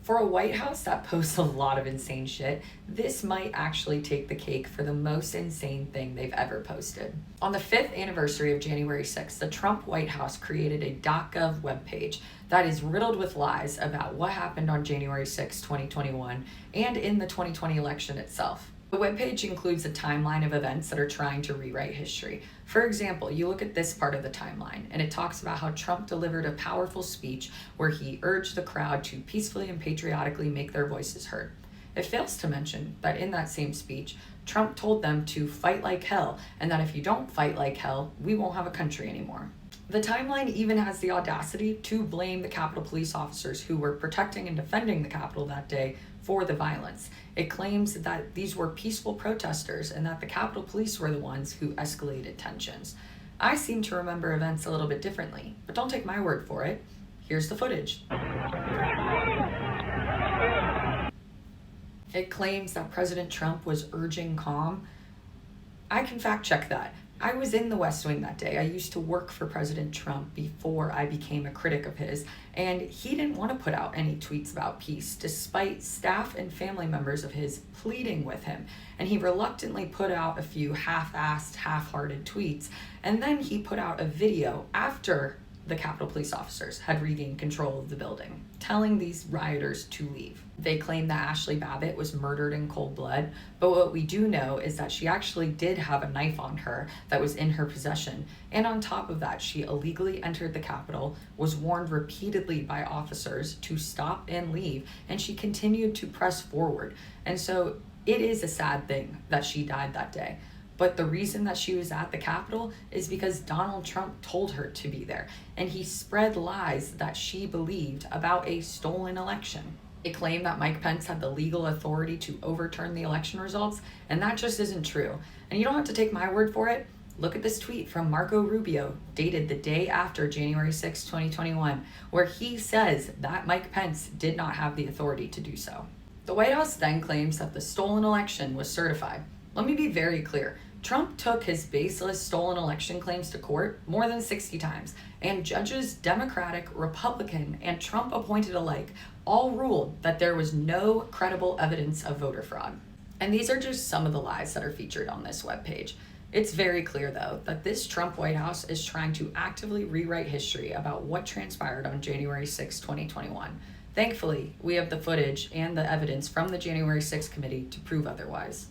For a White House that posts a lot of insane shit, this might actually take the cake for the most insane thing they've ever posted. On the 5th anniversary of January 6th, the Trump White House created a .gov webpage that is riddled with lies about what happened on January 6, 2021, and in the 2020 election itself. The webpage includes a timeline of events that are trying to rewrite history. For example, you look at this part of the timeline, and it talks about how Trump delivered a powerful speech where he urged the crowd to peacefully and patriotically make their voices heard. It fails to mention that in that same speech, Trump told them to fight like hell, and that if you don't fight like hell, we won't have a country anymore. The timeline even has the audacity to blame the Capitol police officers who were protecting and defending the Capitol that day for the violence. It claims that these were peaceful protesters and that the Capitol Police were the ones who escalated tensions. I seem to remember events a little bit differently, but don't take my word for it. Here's the footage. It claims that President Trump was urging calm. I can fact check that. I was in the West Wing that day. I used to work for President Trump before I became a critic of his, and he didn't want to put out any tweets about peace, despite staff and family members of his pleading with him. And he reluctantly put out a few half-assed, half-hearted tweets, and then he put out a video after the Capitol Police officers had regained control of the building, telling these rioters to leave. They claim that Ashley Babbitt was murdered in cold blood, but what we do know is that she actually did have a knife on her that was in her possession, and on top of that, she illegally entered the Capitol, was warned repeatedly by officers to stop and leave, and she continued to press forward. And so it is a sad thing that she died that day. But the reason that she was at the Capitol is because Donald Trump told her to be there, and he spread lies that she believed about a stolen election. They claim that Mike Pence had the legal authority to overturn the election results, and that just isn't true. And you don't have to take my word for it. Look at this tweet from Marco Rubio, dated the day after January 6, 2021, where he says that Mike Pence did not have the authority to do so. The White House then claims that the stolen election was certified. Let me be very clear. Trump took his baseless stolen election claims to court more than 60 times, and judges, Democratic, Republican, and Trump appointed alike, all ruled that there was no credible evidence of voter fraud. And these are just some of the lies that are featured on this webpage. It's very clear, though, that this Trump White House is trying to actively rewrite history about what transpired on January 6, 2021. Thankfully, we have the footage and the evidence from the January 6 committee to prove otherwise.